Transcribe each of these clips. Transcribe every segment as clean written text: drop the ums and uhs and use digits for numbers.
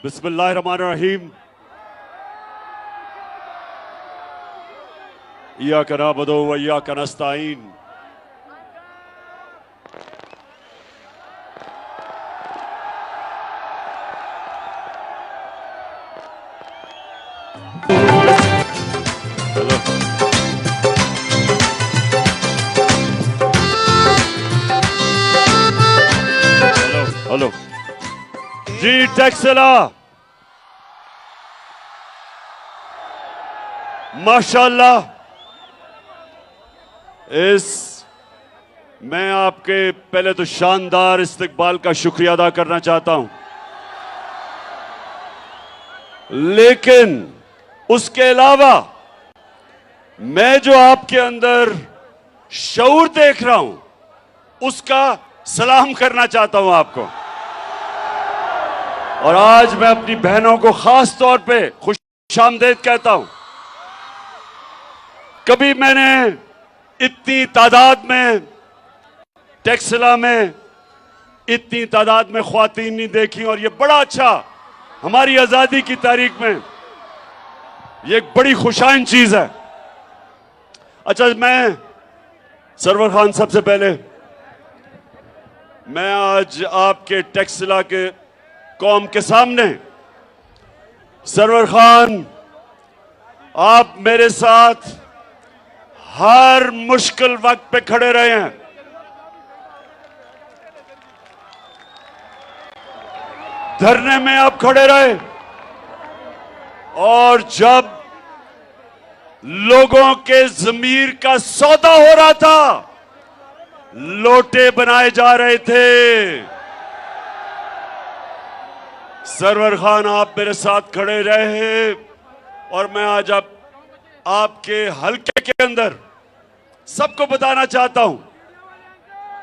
बिस्मिल्लाहिर्रहमानिर्रहीम। इय्याका नअबुदु व इय्याका नस्तईन। Hello hello hello जी टेक्सला, माशाल्लाह। मैं आपके पहले तो शानदार इस्तकबाल का शुक्रिया अदा करना चाहता हूं, लेकिन उसके अलावा मैं जो आपके अंदर शऊर देख रहा हूं उसका सलाम करना चाहता हूं आपको। और आज मैं अपनी बहनों को खास तौर पे खुशामदीद कहता हूं। कभी मैंने इतनी तादाद में टेक्सला में इतनी तादाद में ख्वातीन नहीं देखी, और ये बड़ा अच्छा, हमारी आजादी की तारीख में ये एक बड़ी खुशाइन चीज है। अच्छा, मैं सरवर खान, सबसे पहले मैं आज आपके टेक्सला के कौम के सामने, सरवर खान, आप मेरे साथ हर मुश्किल वक्त पे खड़े रहे हैं। धरने में आप खड़े रहे, और जब लोगों के ज़मीर का सौदा हो रहा था, लोटे बनाए जा रहे थे, सरवर खान आप मेरे साथ खड़े रहे। और मैं आज आपके हलके के अंदर सबको बताना चाहता हूं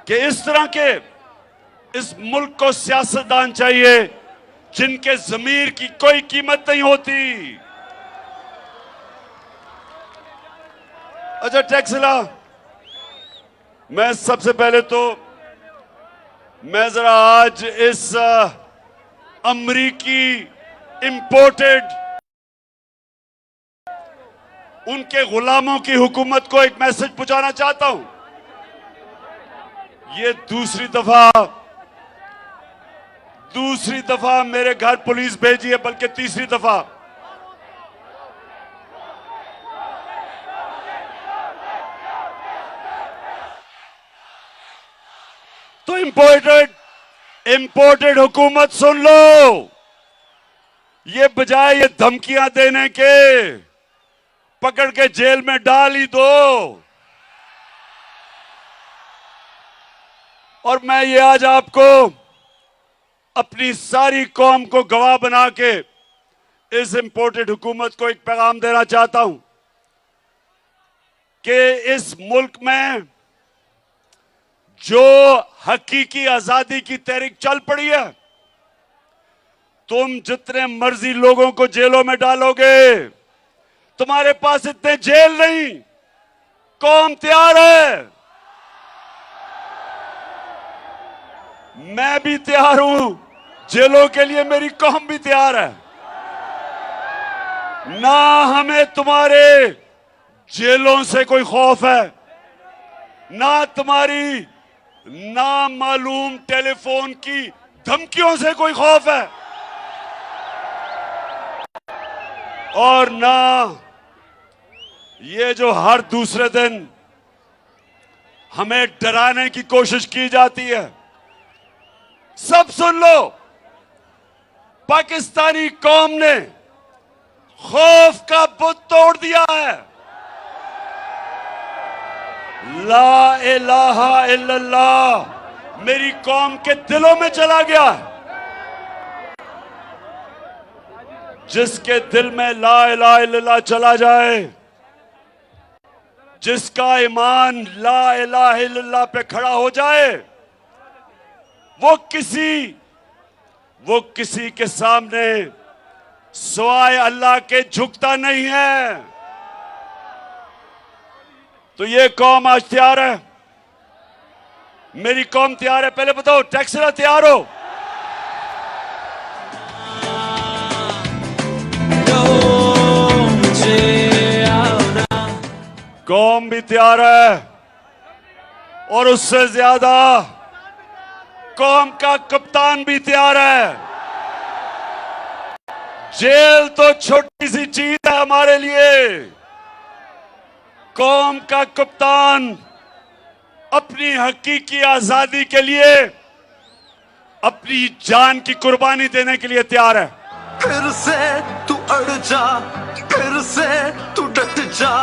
कि इस तरह के इस मुल्क को सियासतदान चाहिए जिनके ज़मीर की कोई कीमत नहीं होती। अच्छा टेक्सला, मैं सबसे पहले तो मैं जरा आज इस अमरीकी इंपोर्टेड उनके गुलामों की हुकूमत को एक मैसेज पहुंचाना चाहता हूं। ये दूसरी दफा मेरे घर पुलिस भेजी है, बल्कि तीसरी दफा। तो इंपोर्टेड हुकूमत सुन लो, ये बजाय ये धमकियां देने के पकड़ के जेल में डाल ही दो। और मैं ये आज आपको अपनी सारी कौम को गवाह बना के इस इंपोर्टेड हुकूमत को एक पैगाम देना चाहता हूं कि इस मुल्क में जो हकीकी आजादी की तहरीक चल पड़ी है, तुम जितने मर्जी लोगों को जेलों में डालोगे, तुम्हारे पास इतने जेल नहीं। कौम तैयार है, मैं भी तैयार हूं जेलों के लिए, मेरी कौम भी तैयार है। ना हमें तुम्हारे जेलों से कोई खौफ है, ना तुम्हारी नामालूम टेलीफोन की धमकियों से कोई खौफ है, और ना ये जो हर दूसरे दिन हमें डराने की कोशिश की जाती है। सब सुन लो, पाकिस्तानी कौम ने खौफ का बुत तोड़ दिया है। ला इलाहा इल्लल्लाह मेरी कौम के दिलों में चला गया। जिसके दिल में ला इलाहा इल्लल्लाह चला जाए, जिसका ईमान ला इलाहा इल्लल्लाह पे खड़ा हो जाए, वो किसी के सामने सिवाय अल्लाह के झुकता नहीं है। तो ये कौम आज तैयार है, मेरी कौम तैयार है। पहले बताओ टेक्सला तैयार हो? कौम भी तैयार है और उससे ज्यादा कौम का कप्तान भी तैयार है। जेल तो छोटी सी चीज है हमारे लिए, कौम का कप्तान अपनी हकीकी आजादी के लिए अपनी जान की कुर्बानी देने के लिए तैयार है। फिर से तू अड़ जा, फिर से तू डट जा,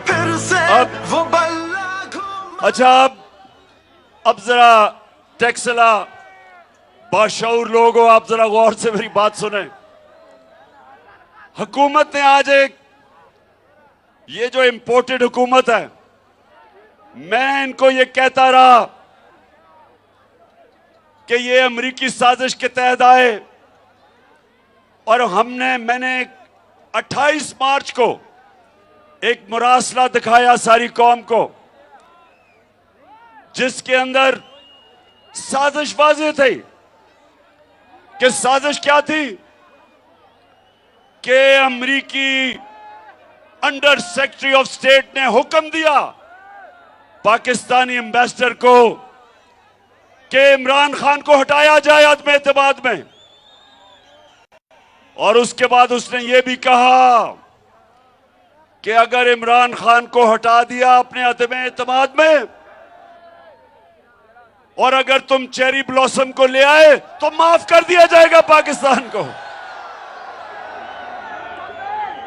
फिर से अब वो बल्ला घूम। अच्छा, अब जरा टेक्सला बाशऊर लोग हो, आप जरा गौर से मेरी बात सुने। हुकूमत ने आज ये जो इंपोर्टेड हुकूमत है, मैं इनको ये कहता रहा कि ये अमेरिकी साजिश के तहत आए और मैंने 28 मार्च को एक मुरासला दिखाया सारी कौम को, जिसके अंदर साजिश वाज़ेह थी। कि साजिश क्या थी कि अमेरिकी अंडर सेक्रेटरी ऑफ स्टेट ने हुक्म दिया पाकिस्तानी एम्बेसडर को कि इमरान खान को हटाया जाए अदम एतमाद में, और उसके बाद उसने ये भी कहा कि अगर इमरान खान को हटा दिया अपने अदम एतमाद में और अगर तुम चेरी ब्लॉसम को ले आए तो माफ कर दिया जाएगा पाकिस्तान को।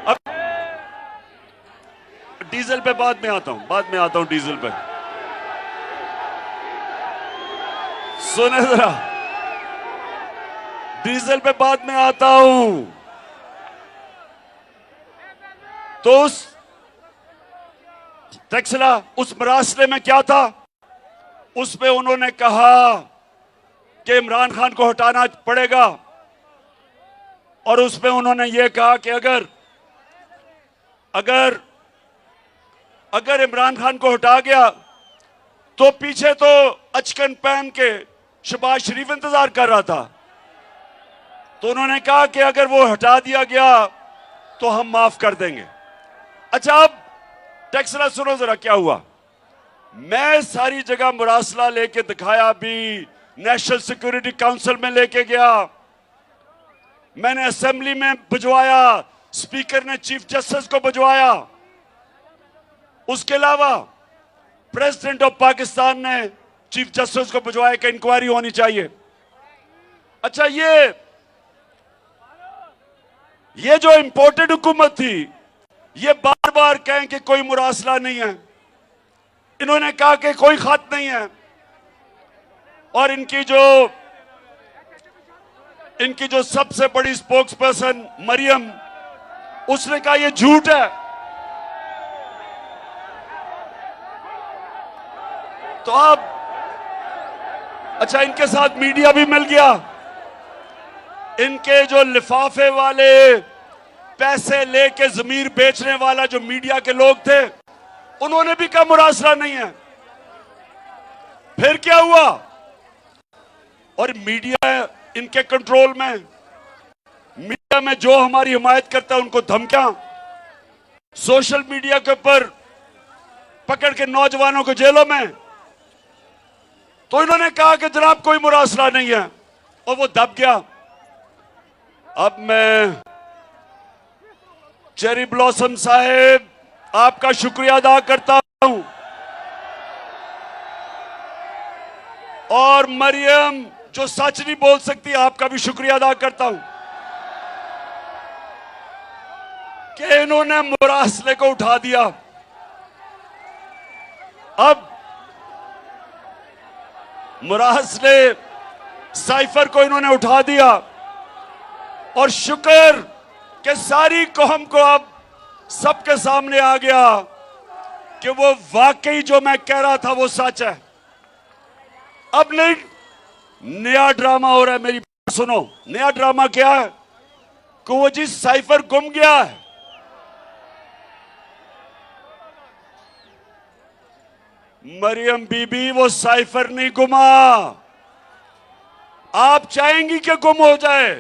अब डीजल पे बाद में आता हूं डीजल पे। सुने जरा, डीजल पे बाद में आता हूं। तो उस टेक्सला, उस मरासले में क्या था, उसमें उन्होंने कहा कि इमरान खान को हटाना पड़ेगा, और उसमें उन्होंने यह कहा कि अगर इमरान खान को हटा गया तो पीछे तो अचकन पहन के शहबाज शरीफ इंतजार कर रहा था। तो उन्होंने कहा कि अगर वो हटा दिया गया तो हम माफ कर देंगे। अच्छा, अब टेक्सला सुनो जरा क्या हुआ। मैं सारी जगह मुरासला लेके दिखाया, भी नेशनल सिक्योरिटी काउंसिल में लेके गया, मैंने असेंबली में भिजवाया, स्पीकर ने चीफ जस्टिस को भिजवाया, उसके अलावा प्रेसिडेंट ऑफ पाकिस्तान ने चीफ जस्टिस को भिजवाया कि इंक्वायरी होनी चाहिए। अच्छा, ये जो इंपोर्टेड हुकूमत थी, ये बार बार कहें कि कोई मुरासला नहीं है, इन्होंने कहा कि कोई खत नहीं है, और इनकी जो सबसे बड़ी स्पोक्स पर्सन मरियम, उसने कहा यह झूठ है। तो अब अच्छा, इनके साथ मीडिया भी मिल गया, इनके जो लिफाफे वाले पैसे लेके जमीर बेचने वाला जो मीडिया के लोग थे, उन्होंने भी कहा मुरासला नहीं है। फिर क्या हुआ, और मीडिया इनके कंट्रोल में, मीडिया में जो हमारी हिमायत करता है उनको धमकियां, सोशल मीडिया के ऊपर पकड़ के नौजवानों को जेलों में। तो इन्होंने कहा कि जनाब कोई मुरासला नहीं है, और वो दब गया। अब मैं चेरी ब्लॉसम साहेब आपका शुक्रिया अदा करता हूं, और मरियम जो सच नहीं बोल सकती, आपका भी शुक्रिया अदा करता हूं कि इन्होंने मुरासले को उठा दिया। अब मुरासले साइफर को इन्होंने उठा दिया, और शुक्र कि सारी कौम को अब सबके सामने आ गया कि वो वाकई जो मैं कह रहा था वो सच है। अब नहीं, नया ड्रामा हो रहा है। मेरी बात सुनो, नया ड्रामा क्या है कि वो जी साइफर गुम गया है। मरियम बीबी, वो साइफर नहीं गुमा। आप चाहेंगी कि गुम हो जाए,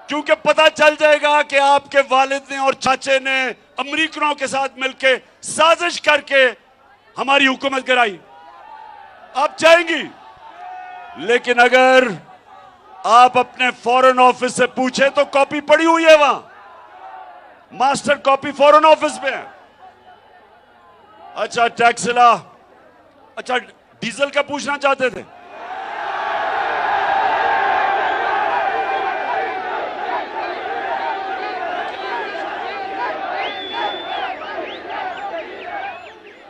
क्योंकि पता चल जाएगा कि आपके वालिद ने और चाचे ने अमरीकनों के साथ मिलकर साजिश करके हमारी हुकूमत गिराई। आप चाहेंगी, लेकिन अगर आप अपने फॉरेन ऑफिस से पूछे तो कॉपी पड़ी हुई है वहां, मास्टर कॉपी फॉरेन ऑफिस में है। अच्छा टैक्सला, अच्छा डीजल का पूछना चाहते थे?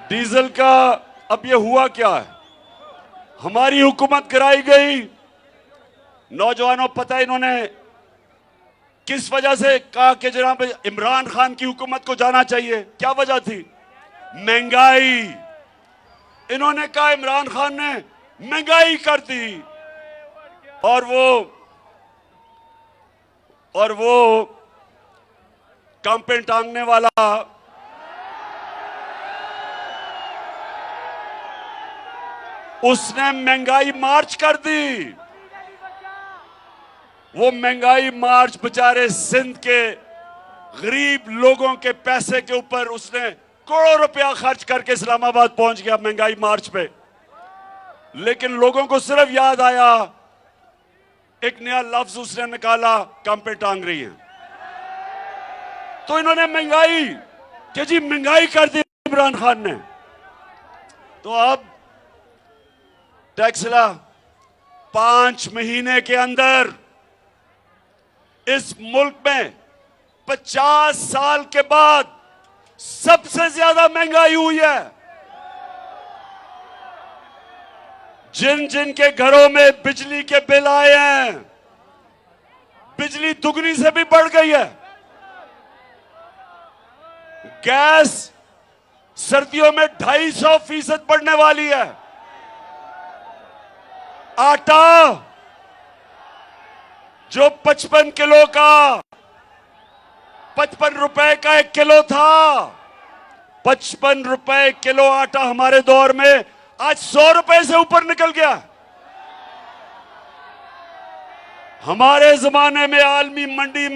डीजल का अब ये हुआ क्या है? हमारी हुकूमत गिराई गई। नौजवानों, पता है इन्होंने किस वजह से कहा कि जनाब इमरान खान की हुकूमत को जाना चाहिए? क्या वजह थी? महंगाई। इन्होंने कहा इमरान खान ने महंगाई कर दी, और वो कांपे टांगने वाला उसने महंगाई मार्च कर दी। वो महंगाई मार्च बेचारे सिंध के गरीब लोगों के पैसे के ऊपर उसने करोड़ों रुपया खर्च करके इस्लामाबाद पहुंच गया महंगाई मार्च पे। लेकिन लोगों को सिर्फ याद आया, एक नया लफ्ज उसने निकाला, कांपे टांग रही है। तो इन्होंने महंगाई, कि जी महंगाई कर दी इमरान खान ने। तो अब टैक्सला 5 महीने के अंदर इस मुल्क में 50 साल के बाद सबसे ज्यादा महंगाई हुई है। जिन जिन के घरों में बिजली के बिल आए हैं, बिजली दुगनी से भी बढ़ गई है। गैस सर्दियों में 250% बढ़ने वाली है। आटा जो 55 किलो का 55 रुपए का 1 किलो था, 55 रुपए किलो आटा हमारे दौर में आज 100 रुपए से ऊपर निकल गया। हमारे जमाने में आलमी मंडी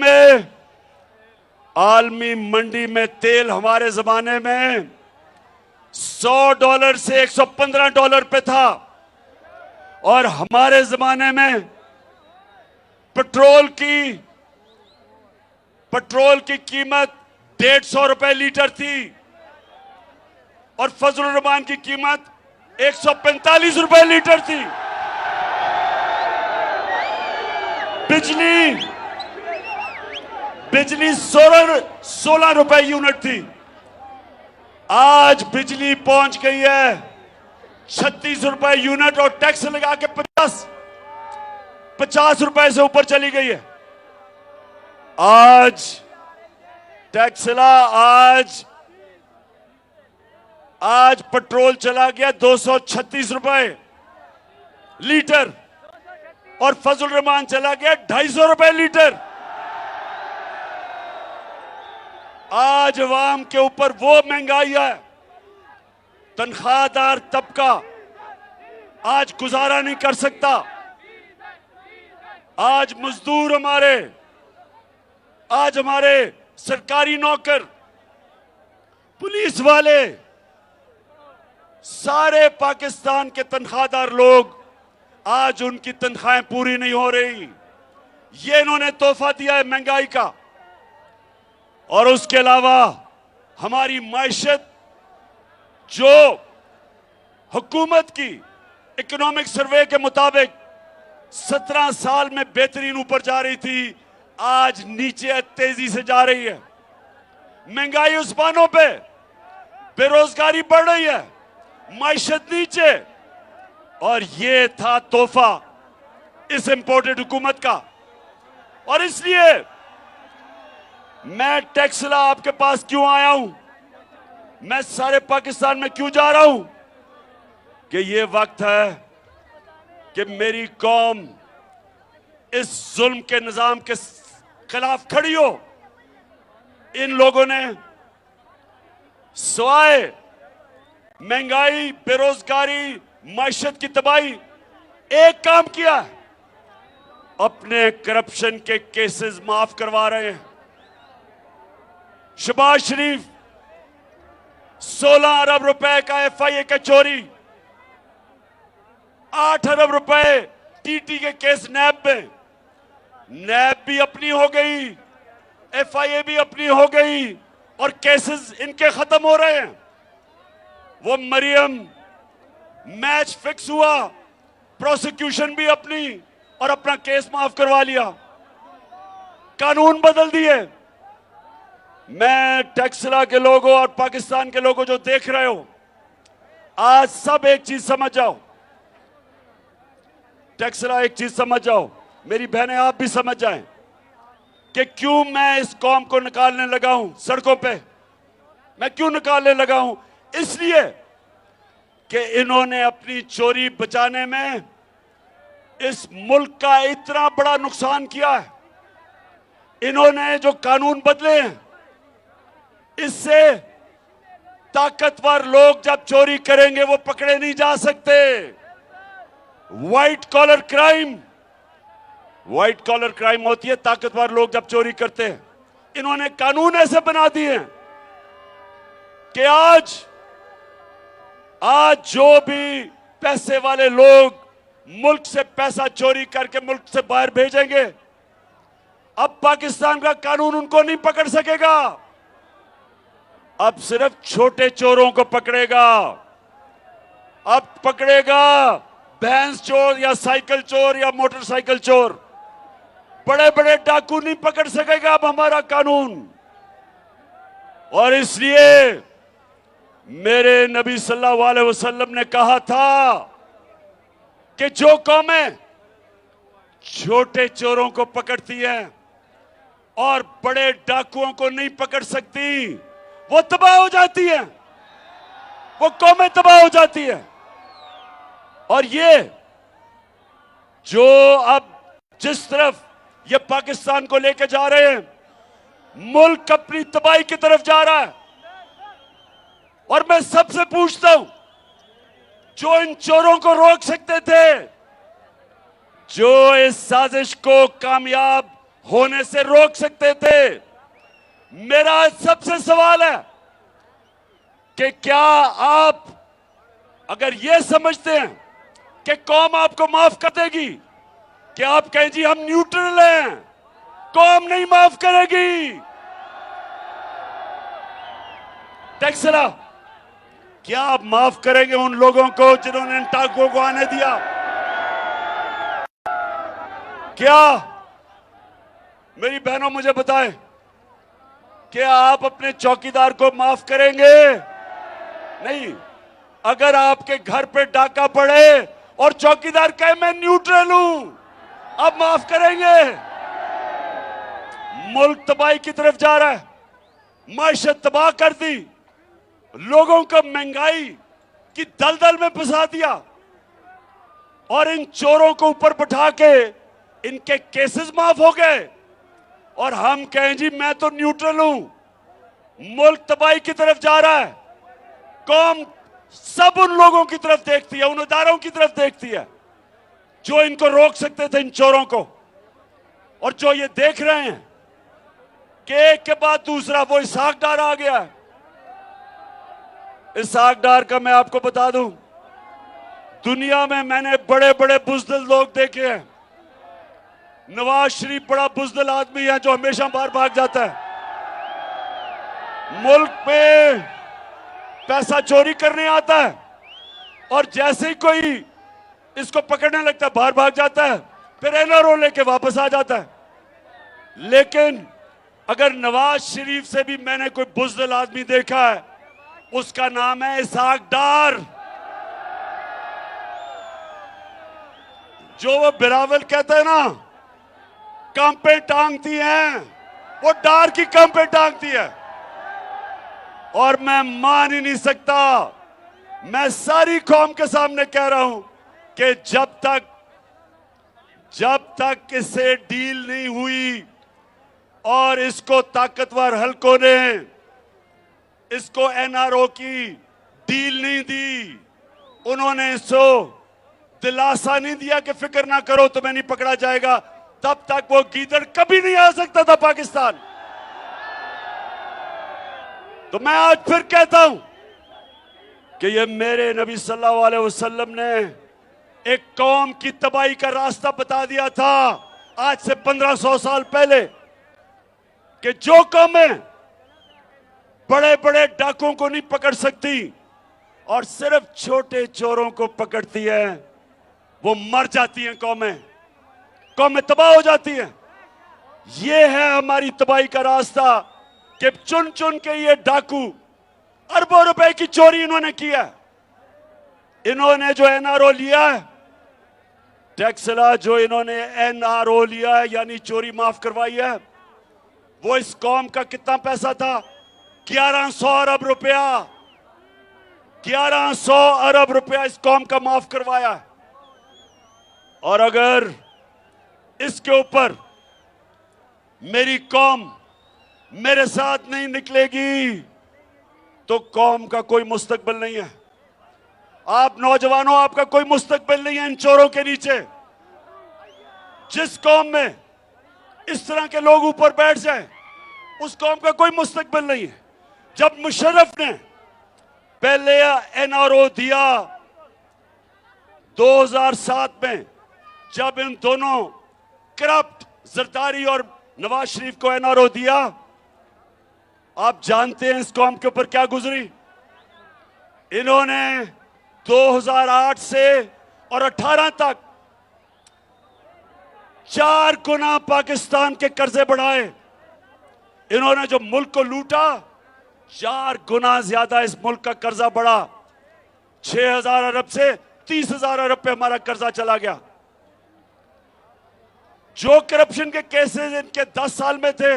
में तेल हमारे जमाने में $100 से $115 पे था, और हमारे जमाने में पेट्रोल की कीमत 150 रुपए लीटर थी, और फजलुर रहमान की कीमत 145 रुपए लीटर थी। बिजली 16 रुपए यूनिट थी। आज बिजली पहुंच गई है 36 रुपए यूनिट, और टैक्स लगा के 50 रुपए से ऊपर चली गई है। आज टैक्सला, आज पेट्रोल चला गया 236 रुपए लीटर, और फजल रहमान चला गया 250 रुपए लीटर। आज अवाम के ऊपर वो महंगाई है, तनख्वाहदार तबका आज गुजारा नहीं कर सकता। आज मजदूर आज हमारे सरकारी नौकर, पुलिस वाले, सारे पाकिस्तान के तनख्वाहदार लोग, आज उनकी तनख्वाहें पूरी नहीं हो रही। ये इन्होंने तोहफा दिया है महंगाई का। और उसके अलावा हमारी मायशत, जो हुकूमत की इकोनॉमिक सर्वे के मुताबिक 17 साल में बेहतरीन ऊपर जा रही थी, आज नीचे तेजी से जा रही है। महंगाई उस्मानों पे, बेरोजगारी बढ़ रही है, मायशत नीचे। और ये था तोहफा इस इंपोर्टेड हुकूमत का। और इसलिए मैं टैक्सला आपके पास क्यों आया हूं, मैं सारे पाकिस्तान में क्यों जा रहा हूं, कि ये वक्त है कि मेरी कौम इस जुल्म के निजाम के खिलाफ खड़ी हो। इन लोगों ने सिवाय महंगाई, बेरोजगारी, मायशत की तबाही एक काम किया, अपने करप्शन के केसेस माफ करवा रहे हैं। शहबाज शरीफ 16 अरब रुपए का FIA का चोरी, 8 अरब रुपए TT के केस नैब में। नैब भी अपनी हो गई, FIA भी अपनी हो गई और केसेस इनके खत्म हो रहे हैं। वो मरियम मैच फिक्स हुआ, प्रोसिक्यूशन भी अपनी और अपना केस माफ करवा लिया, कानून बदल दिए। मैं टैक्सला के लोगों और पाकिस्तान के लोगों जो देख रहे हो, आज सब एक चीज समझ जाओ, टैक्सला एक चीज समझ जाओ, मेरी बहनें आप भी समझ जाएं कि क्यों मैं इस कौम को निकालने लगा हूं सड़कों पे। मैं क्यों निकालने लगा हूं? इसलिए कि इन्होंने अपनी चोरी बचाने में इस मुल्क का इतना बड़ा नुकसान किया है। इन्होंने जो कानून बदले हैं, इससे ताकतवर लोग जब चोरी करेंगे वो पकड़े नहीं जा सकते। व्हाइट कॉलर क्राइम होती है ताकतवर लोग जब चोरी करते हैं। इन्होंने कानून ऐसे बना दिए हैं कि आज जो भी पैसे वाले लोग मुल्क से पैसा चोरी करके मुल्क से बाहर भेजेंगे, अब पाकिस्तान का कानून उनको नहीं पकड़ सकेगा। अब सिर्फ छोटे चोरों को पकड़ेगा। अब पकड़ेगा भैंस चोर या साइकिल चोर या मोटरसाइकिल चोर। बड़े बड़े डाकू नहीं पकड़ सकेगा अब हमारा कानून। और इसलिए मेरे नबी सल्लल्लाहु अलैहि वसल्लम ने कहा था कि जो कौमें छोटे चोरों को पकड़ती हैं और बड़े डाकुओं को नहीं पकड़ सकती, वो तबाह हो जाती है, वो कौमें तबाह हो जाती है। और ये जो अब जिस तरफ ये पाकिस्तान को लेकर जा रहे हैं, मुल्क अपनी तबाही की तरफ जा रहा है। और मैं सबसे पूछता हूं, जो इन चोरों को रोक सकते थे, जो इस साजिश को कामयाब होने से रोक सकते थे, मेरा सबसे सवाल है कि क्या आप अगर यह समझते हैं कि कौम आपको माफ कर देगी, कि आप कहें जी हम न्यूट्रल हैं, कौम नहीं माफ करेगी। टैक्सला, क्या आप माफ करेंगे उन लोगों को जिन्होंने इन टाकों को आने दिया? क्या मेरी बहनों मुझे बताएं, क्या आप अपने चौकीदार को माफ करेंगे? नहीं। अगर आपके घर पे डाका पड़े और चौकीदार कहे मैं न्यूट्रल हूं, आप माफ करेंगे? मुल्क तबाही की तरफ जा रहा है, माशत तबाह कर दी, लोगों को महंगाई की दलदल में फंसा दिया और इन चोरों को ऊपर बैठा के इनके केसेस माफ हो गए और हम कहें जी मैं तो न्यूट्रल हूं। मुल्क तबाही की तरफ जा रहा है। कौम सब उन लोगों की तरफ देखती है, उन इदारों की तरफ देखती है जो इनको रोक सकते थे, इन चोरों को। और जो ये देख रहे हैं कि एक के बाद दूसरा वो इसहाक डार आ गया है। इसहाक डार का मैं आपको बता दूं, दुनिया में मैंने बड़े बड़े बुज़दिल लोग देखे हैं। नवाज शरीफ बड़ा बुज़दिल आदमी है जो हमेशा बाहर भाग जाता है, मुल्क में पैसा चोरी करने आता है और जैसे ही कोई इसको पकड़ने लगता है बाहर भाग जाता है, फिर NRO लेके वापस आ जाता है। लेकिन अगर नवाज शरीफ से भी मैंने कोई बुज़दिल आदमी देखा है, उसका नाम है इसहाक डार। जो वो बिलावल कहते हैं ना, कांपे टांगती हैं, वो डार की कांपे टांगती है। और मैं मान ही नहीं सकता, मैं सारी कौम के सामने कह रहा हूं कि जब तक इससे डील नहीं हुई और इसको ताकतवर हलकों ने इसको NRO की डील नहीं दी, उन्होंने इसको दिलासा नहीं दिया कि फिक्र ना करो तुम्हें नहीं पकड़ा जाएगा, तब तक वो गीदड़ कभी नहीं आ सकता था पाकिस्तान। तो मैं आज फिर कहता हूं कि ये मेरे नबी सल्लल्लाहु अलैहि वसल्लम ने एक कौम की तबाही का रास्ता बता दिया था आज से 1500 साल पहले, कि जो कौमें बड़े बड़े डाकुओं को नहीं पकड़ सकती और सिर्फ छोटे चोरों को पकड़ती है, वो मर जाती हैं। कौमें तबाह हो जाती हैं। ये है हमारी तबाही का रास्ता कि चुन चुन के ये डाकू अरबों रुपए की चोरी इन्होंने किया। इन्होंने जो एनआरओ लिया है, टैक्सला जो इन्होंने एनआरओ लिया है यानी चोरी माफ करवाई है, वो इस कौम का कितना पैसा था? 1100 अरब रुपया। 1100 अरब रुपया इस कौम का माफ करवाया। और अगर इसके ऊपर मेरी कौम मेरे साथ नहीं निकलेगी तो कौम का कोई मुस्तकबिल नहीं है। आप नौजवानों, आपका कोई मुस्तकबिल नहीं है इन चोरों के नीचे। जिस कौम में इस तरह के लोग ऊपर बैठ जाएं, उस कौम का कोई मुस्तकबिल नहीं है। जब मुशर्रफ ने पहले एनआरओ दिया 2007 में, जब इन दोनों करप्ट जरदारी और नवाज शरीफ को एनआरओ दिया, आप जानते हैं इस कौम के ऊपर क्या गुजरी? इन्होंने 2008 से और 18 तक 4 गुना पाकिस्तान के कर्जे बढ़ाए। इन्होंने जो मुल्क को लूटा, 4 गुना ज्यादा इस मुल्क का कर्जा बढ़ा। 6000 अरब से 30,000 अरब पे हमारा कर्जा चला गया। जो करप्शन के केसेस इनके 10 साल में थे,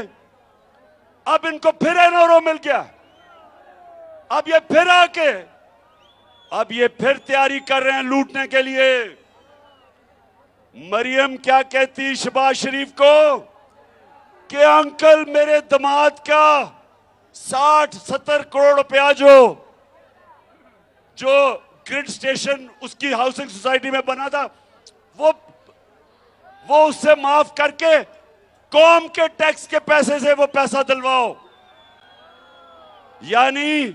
अब इनको फिर एनआरओ मिल गया। अब ये फिर आके तैयारी कर रहे हैं लूटने के लिए। मरियम क्या कहती शहबाज शरीफ को कि अंकल मेरे दामाद का 60-70 करोड़ रुपया जो ग्रिड स्टेशन उसकी हाउसिंग सोसाइटी में बना था, वो उससे माफ करके कौम के टैक्स के पैसे से वो पैसा दिलवाओ। यानी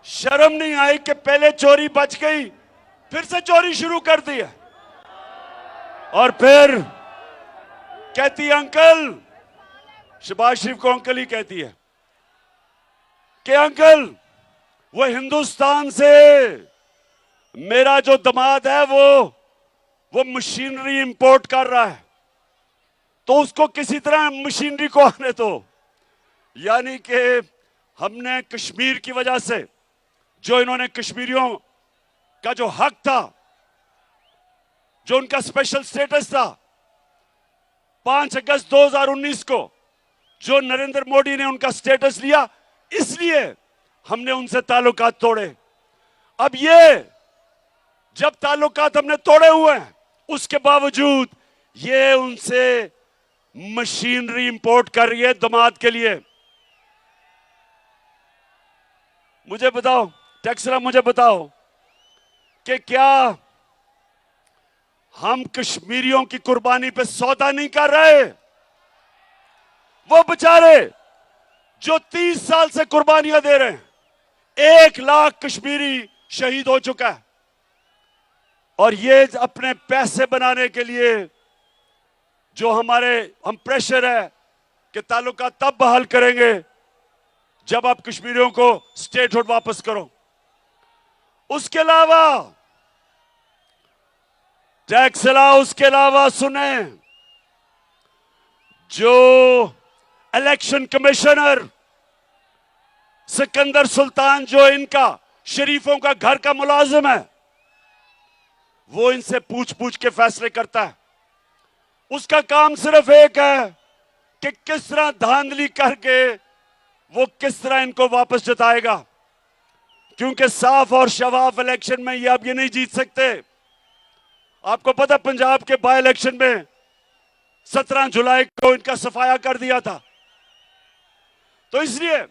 शर्म नहीं आई कि पहले चोरी बच गई, फिर से चोरी शुरू कर दी है। और फिर कहती अंकल, शहबाज शरीफ को अंकल ही कहती है कि अंकल वो हिंदुस्तान से मेरा जो दामाद है वो मशीनरी इंपोर्ट कर रहा है, तो उसको किसी तरह मशीनरी को आने दो। यानी कि हमने कश्मीर की वजह से जो इन्होंने कश्मीरियों का जो हक था, जो उनका स्पेशल स्टेटस था, 5 अगस्त 2019 को जो नरेंद्र मोदी ने उनका स्टेटस लिया, इसलिए हमने उनसे ताल्लुकात तोड़े। अब ये जब ताल्लुकात हमने तोड़े हुए हैं, उसके बावजूद ये उनसे मशीनरी इंपोर्ट कर रही है दामाद के लिए। मुझे बताओ टैक्सला, मुझे बताओ कि क्या हम कश्मीरियों की कुर्बानी पे सौदा नहीं कर रहे? वो बेचारे जो 30 साल से कुर्बानियां दे रहे हैं, 1 लाख कश्मीरी शहीद हो चुका है, और ये अपने पैसे बनाने के लिए जो हम प्रेशर है कि ताल्लुका तब बहाल करेंगे जब आप कश्मीरियों को स्टेटहुड वापस करो। उसके अलावा टैक्सला, उसके अलावा सुने, जो इलेक्शन कमिश्नर सिकंदर सुल्तान, जो इनका शरीफों का घर का मुलाजिम है, वो इनसे पूछ पूछ के फैसले करता है। उसका काम सिर्फ एक है कि किस तरह धांधली करके वो किस तरह इनको वापस जिताएगा, क्योंकि साफ और शफाफ इलेक्शन में ये अब ये नहीं जीत सकते। आपको पता पंजाब के बाय इलेक्शन में 17 जुलाई को इनका सफाया कर दिया था। तो इसलिए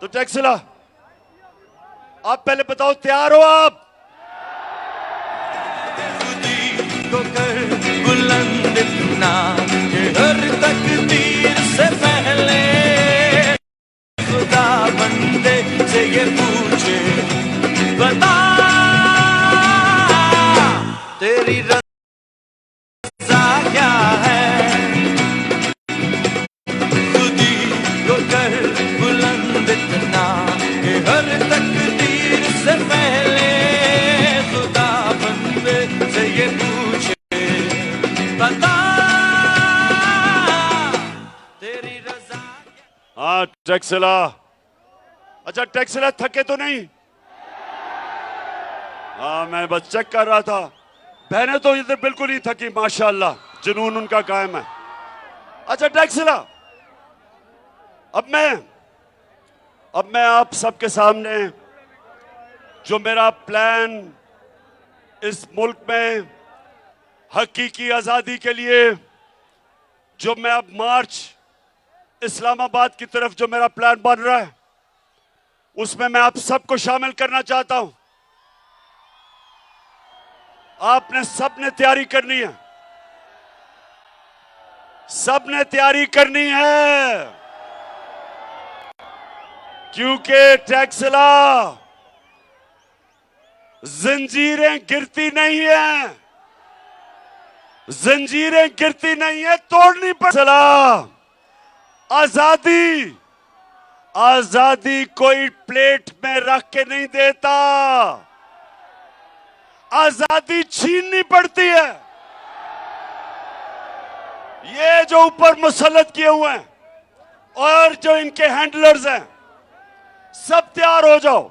तो टैक्सला, आप पहले बताओ तैयार हो? आप इतना कि हर तकदीर से पहले खुदा बंदे से ये पूछे, बता तेरी रज़ा क्या है, खुदी को कर बुलंद इतना कि हर तकदीर से पहले खुदा बंदे से ये पूछे, बता तेरी रज़ा। हाँ टैक्सिला, अच्छा टैक्सिला थके तो नहीं? हाँ मैं बस चेक कर रहा था। बहनें तो इधर बिल्कुल ही थकी, माशाल्लाह जुनून उनका कायम है। अच्छा टैक्सिला, अब मैं आप सबके सामने जो मेरा प्लान इस मुल्क में हकीकी आजादी के लिए, जो मैं अब मार्च इस्लामाबाद की तरफ जो मेरा प्लान बन रहा है, उसमें मैं आप सबको शामिल करना चाहता हूं। आपने सबने तैयारी करनी है, सबने तैयारी करनी है, क्योंकि टैक्सिला जंजीरें गिरती नहीं है, जंजीरें गिरती नहीं है, तोड़नी पड़ेगी। आजादी, आजादी कोई प्लेट में रख के नहीं देता, आजादी छीननी पड़ती है। ये जो ऊपर मुसल्लत किए हुए हैं और जो इनके हैंडलर्स हैं, सब तैयार हो जाओ।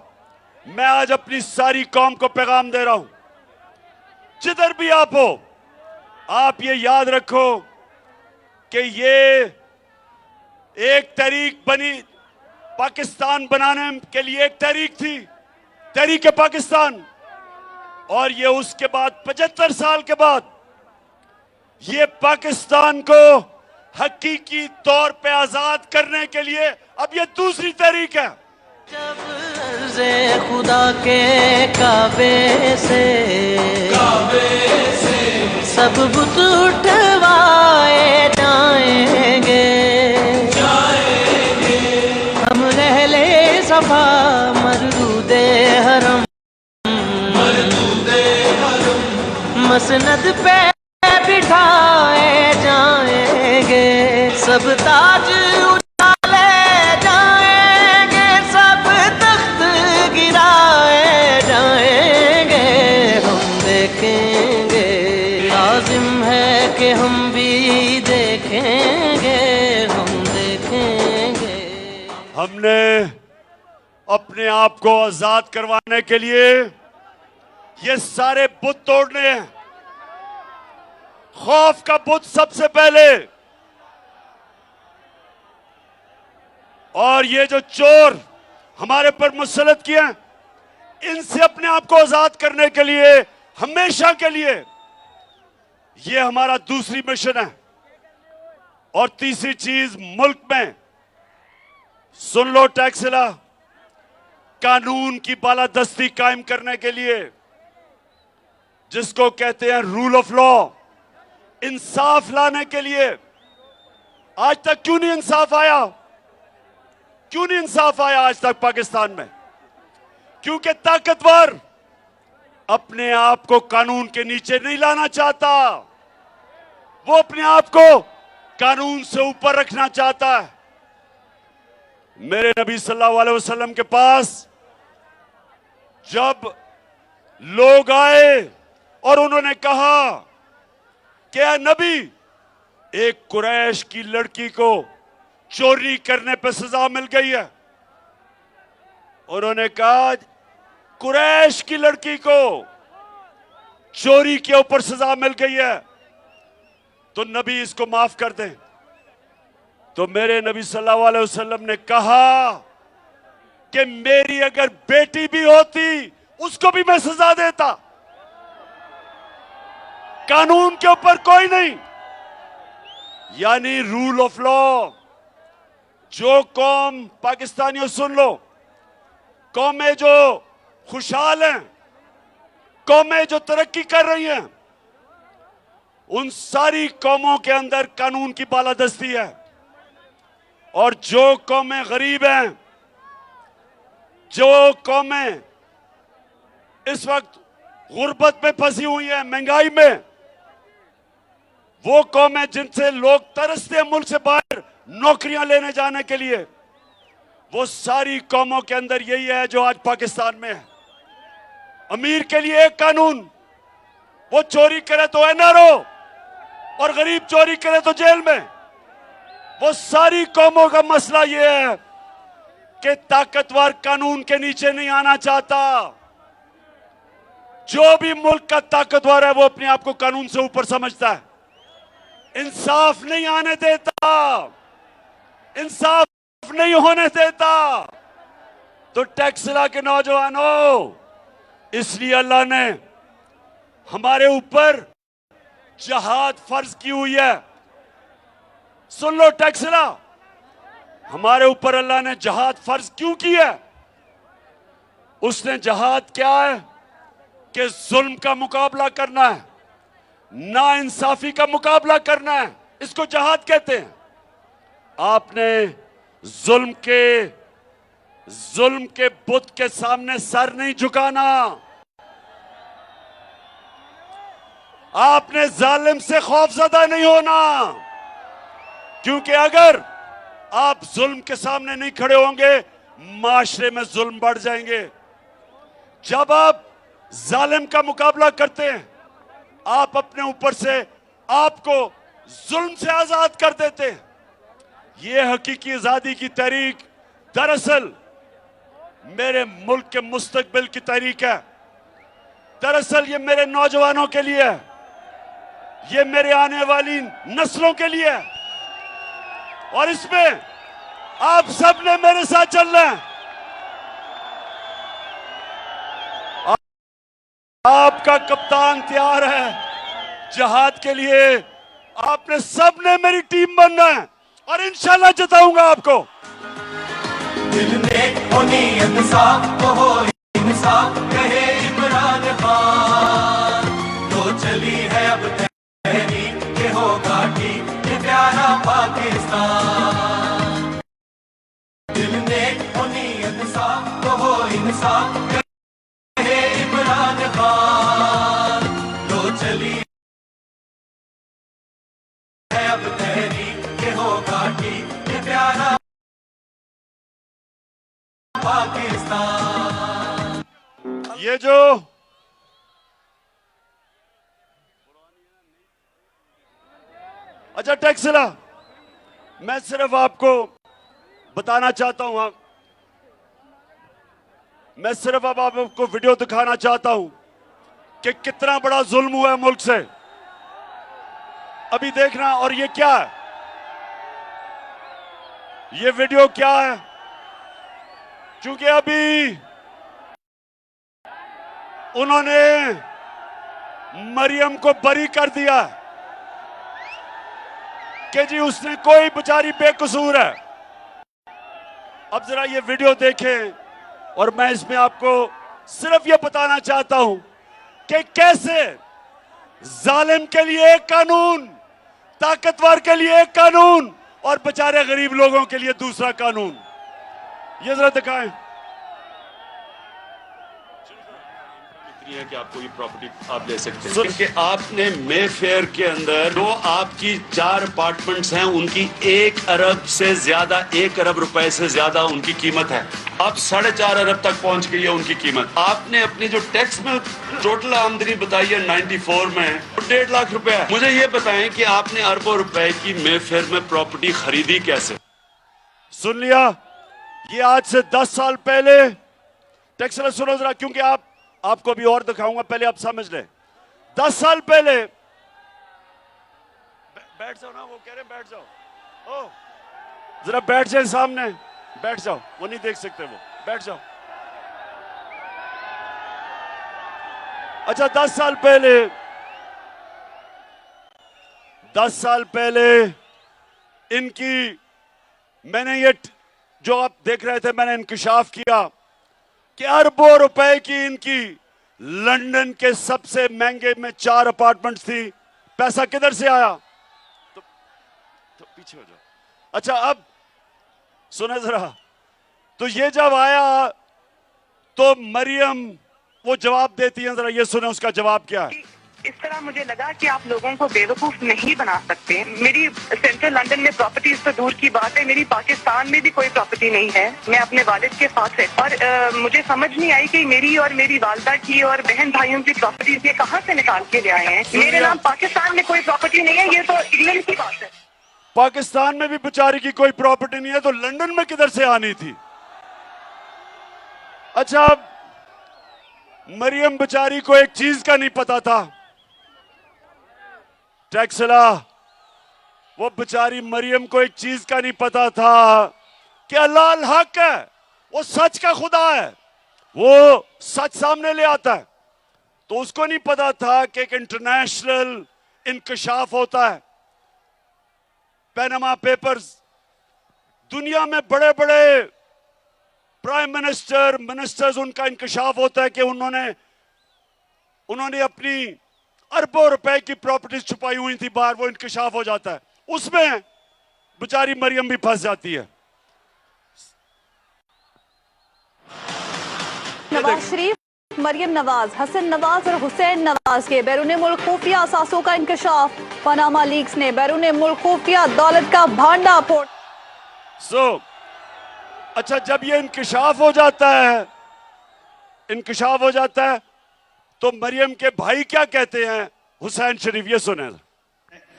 मैं आज अपनी सारी कौम को पैगाम दे रहा हूं, जिधर भी आप हो, आप ये याद रखो कि ये एक तहरीक बनी, पाकिस्तान बनाने के लिए एक तहरीक थी, तहरीक पाकिस्तान, और ये उसके बाद 75 साल के बाद ये पाकिस्तान को हकीकी तौर पे आजाद करने के लिए अब ये दूसरी तहरीक है। जब अर्ज़े खुदा के काबे से सब बुत उठवाए जाएंगे, हम रहले सफा मरदूदे हरम, मसनद पे बिठाए जाएंगे, सब ताज उठाले जाएंगे, सब तख्त गिराए जाएंगे, हम देखेंगे, लाजिम है कि हम भी देखेंगे, हम देखेंगे। हमने अपने आप को आजाद करवाने के लिए ये सारे बुत तोड़ने हैं। खौफ का बुत सबसे पहले, और ये जो चोर हमारे पर मुसल्लत किए हैं, इनसे अपने आप को आजाद करने के लिए, हमेशा के लिए, ये हमारा दूसरी मिशन है। और तीसरी चीज, मुल्क में सुन लो टैक्सिला, कानून की बालादस्ती कायम करने के लिए, जिसको कहते हैं रूल ऑफ लॉ, इंसाफ लाने के लिए। आज तक क्यों नहीं इंसाफ आया? क्यों नहीं इंसाफ आया आज तक पाकिस्तान में? क्योंकि ताकतवर अपने आप को कानून के नीचे नहीं लाना चाहता, वो अपने आप को कानून से ऊपर रखना चाहता है। मेरे नबी सल्लल्लाहु अलैहि वसल्लम के पास जब लोग आए और उन्होंने कहा कि ऐ नबी, एक कुरैश की लड़की को चोरी करने पर सजा मिल गई है। उन्होंने कहा कुरैश की लड़की को चोरी के ऊपर सजा मिल गई है, तो नबी इसको माफ कर दें। तो मेरे नबी सल्लल्लाहु अलैहि वसल्लम ने कहा कि मेरी अगर बेटी भी होती उसको भी मैं सजा देता, कानून के ऊपर कोई नहीं। यानी रूल ऑफ लॉ। जो कौम, पाकिस्तानियों सुन लो, कौमें जो खुशहाल हैं, कौमें जो तरक्की कर रही हैं, उन सारी कौमों के अंदर कानून की बालादस्ती है, और जो कौमें गरीब हैं, जो कौमें इस वक्त गुर्बत में फंसी हुई हैं, महंगाई में, वो कौमें जिनसे लोग तरसते हैं मुल्क से बाहर नौकरियां लेने जाने के लिए, वो सारी कौमों के अंदर यही है जो आज पाकिस्तान में है। अमीर के लिए एक कानून, वो चोरी करे तो एनआरओ, और गरीब चोरी करे तो जेल में। वो सारी कौमों का मसला ये है कि ताकतवर कानून के नीचे नहीं आना चाहता। जो भी मुल्क का ताकतवर है वो अपने आप को कानून से ऊपर समझता है, इंसाफ नहीं आने देता, इंसाफ नहीं होने देता। तो टैक्सला के नौजवानों, इसलिए अल्लाह ने हमारे ऊपर जहाद फर्ज की हुई है। सुन लो टैक्सला, हमारे ऊपर अल्लाह ने जहाद फर्ज क्यों की है? उसने जहाद क्या है कि जुल्म का मुकाबला करना है, नाइंसाफी का मुकाबला करना है, इसको जहाद कहते हैं। आपने जुल्म के बुत के सामने सर नहीं झुकाना। आपने जालिम से खौफजदा नहीं होना, क्योंकि अगर आप जुल्म के सामने नहीं खड़े होंगे, माशरे में जुल्म बढ़ जाएंगे। जब आप जालिम का मुकाबला करते हैं, आप अपने ऊपर से आपको जुल्म से आजाद कर देते हैं। यह हकीकी आजादी की तहरीक दरअसल मेरे मुल्क के मुस्तकबिल की तहरीक है। दरअसल ये मेरे नौजवानों के लिए है, ये मेरे आने वाली नस्लों के लिए है, और इसमें आप सब ने मेरे साथ चलना है। आपका कप्तान तैयार है जहाद के लिए। आपने सब ने मेरी टीम बनना है, और इंशाल्लाह जिताऊंगा आपको। दिल में हो नीयत साफ तो हो इंसाफ, कहे इमरान खान। तो चली है अब तहरीक के होगा ठीक ये प्यारा पाकिस्तान। दिल में हो नीयत साफ तो हो इंसाफ, कहे इमरान खान। तो चली है अब तहरीक के होगा ठीक ये प्यारा पाकिस्तान। ये जो अच्छा टैक्सला, मैं सिर्फ आपको बताना चाहता हूं, मैं सिर्फ अब आपको वीडियो दिखाना चाहता हूं कि कितना बड़ा जुल्म हुआ है मुल्क से। अभी देखना, और ये क्या है, ये वीडियो क्या है? क्योंकि अभी उन्होंने मरियम को बरी कर दिया कि जी उसने कोई बेचारी बेकसूर है। अब जरा ये वीडियो देखें, और मैं इसमें आपको सिर्फ ये बताना चाहता हूं कि कैसे जालिम के लिए एक कानून, ताकतवर के लिए एक कानून, और बेचारे गरीब लोगों के लिए दूसरा कानून। ये जरा दिखाएं। इतनी है कि आपको ये प्रॉपर्टी आप ले सकते हैं, क्योंकि आपने मेफेयर के अंदर जो आपकी 4 अपार्टमेंट्स हैं, उनकी 1 अरब से ज्यादा, 1 अरब रुपए से ज्यादा उनकी कीमत है। अब 4.5 अरब तक पहुंच गई है उनकी कीमत। आपने अपनी जो टैक्स में टोटल आमदनी बताई है 94 में, 1.5 लाख रुपए है। मुझे ये बताएं कि आपने अरबों रुपए की मेफेयर में प्रॉपर्टी खरीदी कैसे? सुन लिया, ये आज से 10 साल पहले। टैक्सला सुनो जरा, क्योंकि आपको भी और दिखाऊंगा, पहले आप समझ लें। 10 साल पहले, बैठ जाओ ना, वो कह रहे बैठ जाओ। ओ जरा बैठ जाए सामने, बैठ जाओ, वो नहीं देख सकते, वो बैठ जाओ। अच्छा 10 साल पहले, 10 साल पहले इनकी, मैंने ये जो आप देख रहे थे, मैंने इंकशाफ किया कि अरबों रुपए की इनकी लंदन के सबसे महंगे में 4 अपार्टमेंट्स थी, पैसा किधर से आया? तो पीछे हो जाओ। अच्छा अब सुने जरा, तो ये जब आया तो मरियम वो जवाब देती है, जरा ये सुने उसका जवाब क्या है। इस तरह मुझे लगा कि आप लोगों को बेवकूफ नहीं बना सकते। मेरी सेंट्रल लंदन में प्रॉपर्टीज तो दूर की बात है, मेरी पाकिस्तान में भी कोई प्रॉपर्टी नहीं है। मैं अपने वालिद के साथ है और मुझे समझ नहीं आई कि मेरी और मेरी वालदा की और बहन भाइयों की प्रॉपर्टीज ये कहाँ से निकाल के ले आए हैं। मेरे नाम पाकिस्तान में कोई प्रॉपर्टी नहीं है, ये तो इंग्लैंड की बात है। पाकिस्तान में भी बेचारी की कोई प्रॉपर्टी नहीं है, तो लंदन में किधर से आनी थी? अच्छा मरियम बेचारी को एक चीज का नहीं पता था, टैक्सला, वो बेचारी मरियम को एक चीज का नहीं पता था कि अल्लाह अल हक है, वो सच का खुदा है, वो सच सामने ले आता है। तो उसको नहीं पता था कि एक इंटरनेशनल इंकशाफ होता है। पैनामा पेपर्स, दुनिया में बड़े बड़े प्राइम मिनिस्टर मिनिस्टर्स उनका इंकशाफ होता है कि उन्होंने अपनी अरबों रुपए की प्रॉपर्टीज छुपाई हुई थी बाहर, वो इंकशाफ हो जाता है, उसमें बेचारी मरियम भी फंस जाती है। नवाज शरीफ, मरियम नवाज, हसन नवाज और हुसैन नवाज के बैरून मुल्क खुफिया असासों का इंकशाफ। पनामा लीक्स ने बैरून मुल्क खुफिया दौलत का भांडा फोड़। अच्छा जब ये इंकशाफ हो जाता है तो मरियम के भाई क्या कहते हैं, हुसैन शरीफ, ये सुने।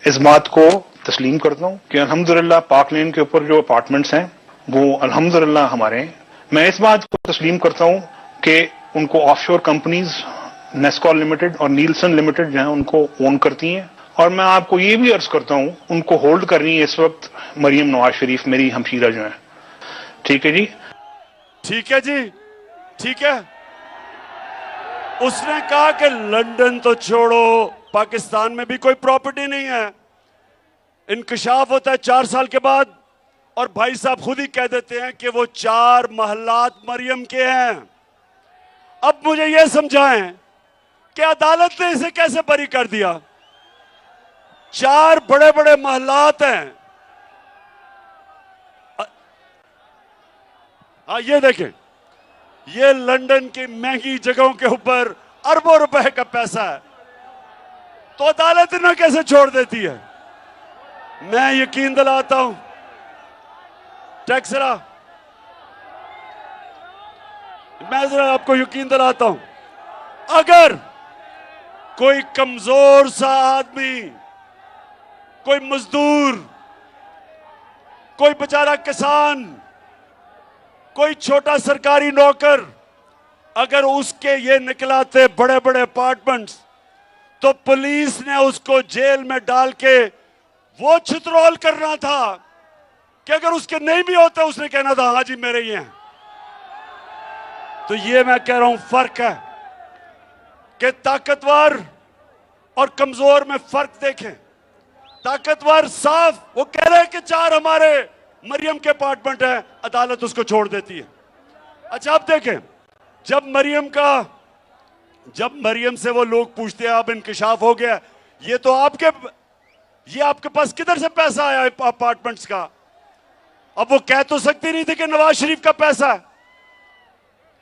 इस बात को तस्लीम करता हूँ कि अल्हम्दुलिल्लाह पाक लेन के ऊपर जो अपार्टमेंट्स हैं वो अल्हम्दुलिल्लाह हमारे हैं। मैं इस बात को तस्लीम करता हूँ कि उनको ऑफशोर कंपनीज नेस्कॉल लिमिटेड और नीलसन लिमिटेड जो है उनको ओन करती हैं, और मैं आपको ये भी अर्ज करता हूँ उनको होल्ड कर रही है इस वक्त मरियम नवाज शरीफ, मेरी हमशीरा जो है। ठीक है जी, ठीक है जी, ठीक है। उसने कहा कि लंदन तो छोड़ो, पाकिस्तान में भी कोई प्रॉपर्टी नहीं है। इंकशाफ होता है 4 साल के बाद, और भाई साहब खुद ही कह देते हैं कि वो 4 महल्लात मरियम के हैं। अब मुझे यह समझाएं कि अदालत ने इसे कैसे बरी कर दिया। 4 बड़े बड़े महल्लात हैं। हाँ ये देखें, ये लंदन की महंगी जगहों के ऊपर अरबों रुपए का पैसा है, तो अदालत इन्हें कैसे छोड़ देती है। मैं यकीन दिलाता हूं टैक्सरा, मैं जरा आपको यकीन दिलाता हूं, अगर कोई कमजोर सा आदमी, कोई मजदूर, कोई बेचारा किसान, कोई छोटा सरकारी नौकर, अगर उसके ये निकलाते बड़े बड़े अपार्टमेंट्स, तो पुलिस ने उसको जेल में डाल के वो छितरौल करना था कि अगर उसके नहीं भी होते उसने कहना था हाँ जी मेरे ही हैं। तो ये मैं कह रहा हूं फर्क है कि ताकतवर और कमजोर में फर्क देखें। ताकतवर साफ वो कह रहे हैं कि 4 हमारे मरियम के अपार्टमेंट है, अदालत उसको छोड़ देती है। अच्छा अब देखें, जब मरियम से वो लोग पूछते हैं अब इंकशाफ हो गया, ये आपके पास किधर से पैसा आया अपार्टमेंट्स का। अब वो कह तो सकती नहीं थी कि नवाज शरीफ का पैसा है,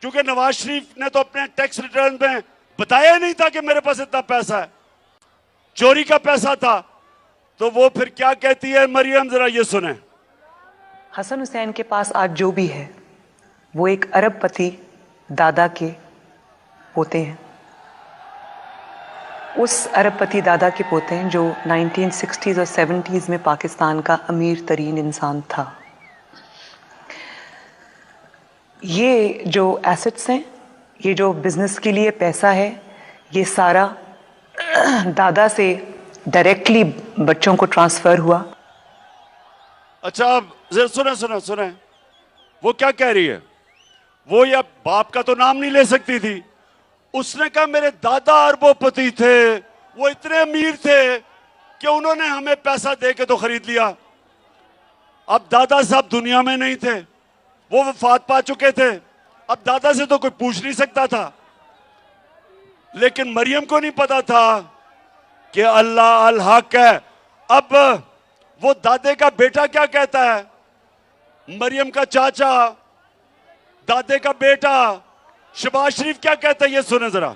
क्योंकि नवाज शरीफ ने तो अपने टैक्स रिटर्न में बताया नहीं था कि मेरे पास इतना पैसा है, चोरी का पैसा था। तो वो फिर क्या कहती है मरियम, जरा ये सुने। हसन हुसैन के पास आज जो भी है वो एक अरबपति दादा के पोते हैं। उस अरबपति दादा के पोते हैं जो 1960s और 70s में पाकिस्तान का अमीर तरीन इंसान था। ये जो एसेट्स हैं, ये जो बिजनेस के लिए पैसा है, ये सारा दादा से डायरेक्टली बच्चों को ट्रांसफर हुआ। अच्छा अब सुने, वो क्या कह रही है। वो या बाप का तो नाम नहीं ले सकती थी। उसने कहा मेरे दादा अरबोपति थे, वो इतने अमीर थे कि उन्होंने हमें पैसा दे के तो खरीद लिया। अब दादा साहब दुनिया में नहीं थे, वो वफात पा चुके थे। अब दादा से तो कोई पूछ नहीं सकता था। लेकिन मरियम को नहीं पता था कि अल्लाह अल हक है। अब वो दादे का बेटा क्या कहता है, मरियम का चाचा, दादे का बेटा शहबाज शरीफ क्या कहता है, ये सुने जरा।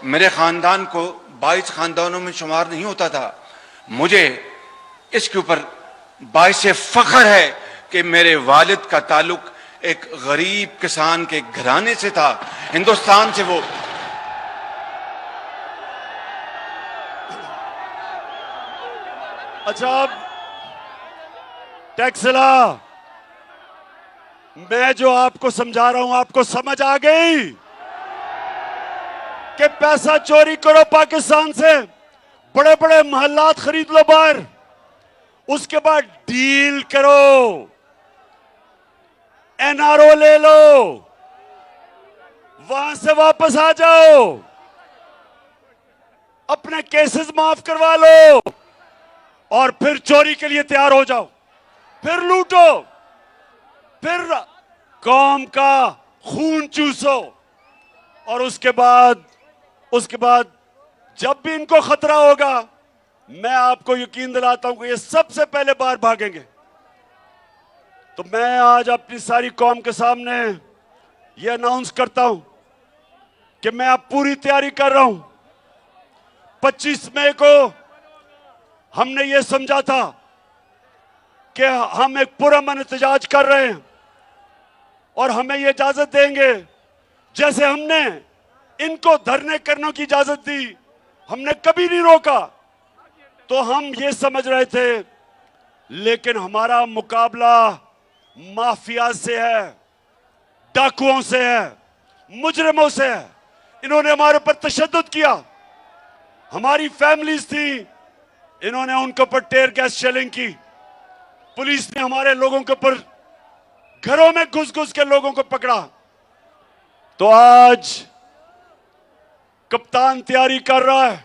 मेरे खानदान को 22 खानदानों में शुमार नहीं होता था। मुझे इसके ऊपर बाइस फख्र है कि मेरे वालिद का ताल्लुक एक गरीब किसान के घराने से था, हिंदुस्तान से। वो अच्छा, अब टैक्सला, मैं जो आपको समझा रहा हूं आपको समझ आ गई कि पैसा चोरी करो पाकिस्तान से, बड़े बड़े महल्लात खरीद लो बाहर, उसके बाद डील करो, एनआरओ ले लो, वहां से वापस आ जाओ, अपने केसेस माफ करवा लो और फिर चोरी के लिए तैयार हो जाओ, फिर लूटो, फिर कौम का खून चूसो, और उसके बाद जब भी इनको खतरा होगा, मैं आपको यकीन दिलाता हूं कि ये सबसे पहले बाहर भागेंगे। तो मैं आज अपनी सारी कौम के सामने ये अनाउंस करता हूं कि मैं अब पूरी तैयारी कर रहा हूं। 25 मई को हमने ये समझा था कि हम एक पुरअमन एहतजाज कर रहे हैं और हमें ये इजाजत देंगे, जैसे हमने इनको धरने करने की इजाजत दी, हमने कभी नहीं रोका। तो हम ये समझ रहे थे, लेकिन हमारा मुकाबला माफिया से है, डाकुओं से है, मुजरिमों से है। इन्होंने हमारे ऊपर तशद्दुद किया, हमारी फैमिलीज थी, इन्होंने उनके ऊपर टेयर गैस शेलिंग की, पुलिस ने हमारे लोगों के ऊपर घरों में घुस घुस के लोगों को पकड़ा। तो आज कप्तान तैयारी कर रहा है,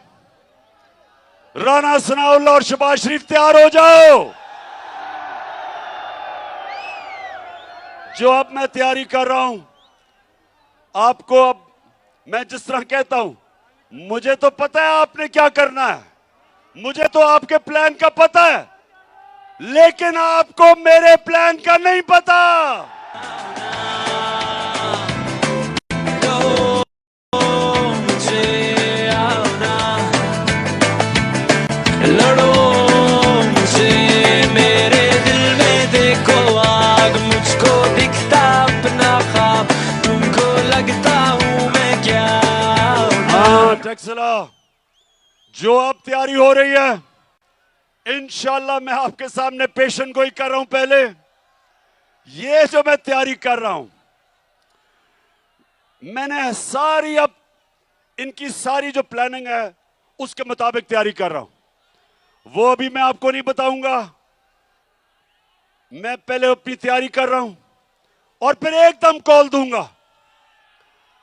राना सनाउल्लाह और शहबाज शरीफ तैयार हो जाओ। जो अब मैं तैयारी कर रहा हूं, आपको अब मैं जिस तरह कहता हूं, मुझे तो पता है आपने क्या करना है, मुझे तो आपके प्लान का पता है, लेकिन आपको मेरे प्लान का नहीं पता। लड़ो मुझे, मेरे दिल में देखो आग, मुझको दिखता अपना ख्वाब, तुमको लगता हूं मैं क्या। हाँ टैक्सला, जो अब तैयारी हो रही है, इंशाल्लाह मैं आपके सामने पेशन गोई कर रहा हूं। पहले ये जो मैं तैयारी कर रहा हूं, मैंने सारी, अब इनकी सारी जो प्लानिंग है उसके मुताबिक तैयारी कर रहा हूं। वो अभी मैं आपको नहीं बताऊंगा, मैं पहले अपनी तैयारी कर रहा हूं और फिर एकदम कॉल दूंगा।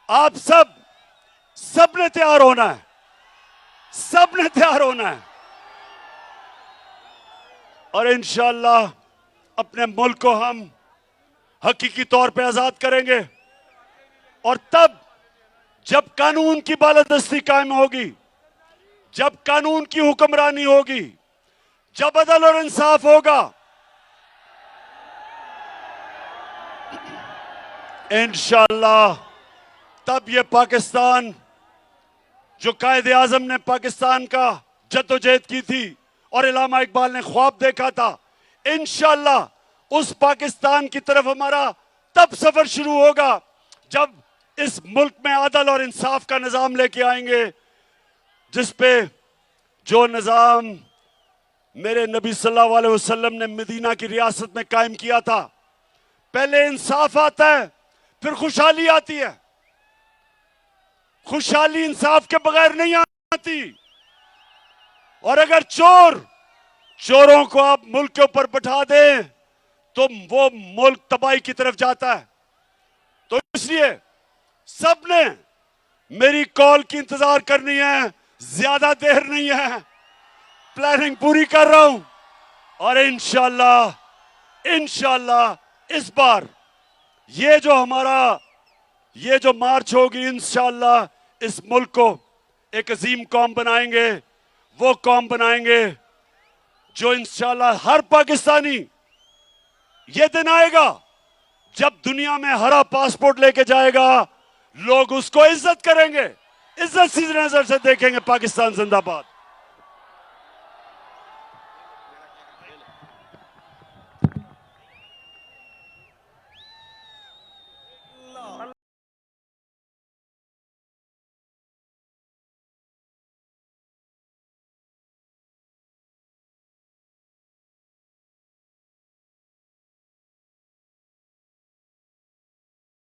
आप सब ने तैयार होना है, सब ने तैयार होना है, और इंशाअल्लाह अपने मुल्क को हम हकीकी तौर पे आजाद करेंगे। और तब जब कानून की बालादस्ती कायम होगी, जब कानून की हुक्मरानी होगी, जब अदल और इंसाफ होगा, इंशाअल्लाह तब ये पाकिस्तान, जो कायदे आजम ने पाकिस्तान का जद्दोजहद की थी और इलामा इकबाल ने ख्वाब देखा था, इंशाअल्लाह उस पाकिस्तान की तरफ हमारा तब सफर शुरू होगा जब इस मुल्क में अदल और इंसाफ का निजाम लेके आएंगे, जिस पे जो निजाम मेरे नबी सल्लल्लाहु अलैहि वसल्लम ने मदीना की रियासत में कायम किया था। पहले इंसाफ आता है, फिर खुशहाली आती है। खुशहाली इंसाफ के बगैर नहीं आती। और अगर चोरों को आप मुल्क के ऊपर बैठा दें तो वो मुल्क तबाही की तरफ जाता है। तो इसलिए सबने मेरी कॉल की इंतजार करनी है, ज्यादा देर नहीं है, प्लानिंग पूरी कर रहा हूं और इंशाल्लाह इस बार ये जो मार्च होगी, इंशाल्लाह इस मुल्क को एक अजीम कौम बनाएंगे, वो कौम बनाएंगे जो इंशाल्लाह हर पाकिस्तानी, ये दिन आएगा जब दुनिया में हरा पासपोर्ट लेके जाएगा, लोग उसको इज्जत करेंगे, इज्जत सी नजर से देखेंगे। पाकिस्तान जिंदाबाद।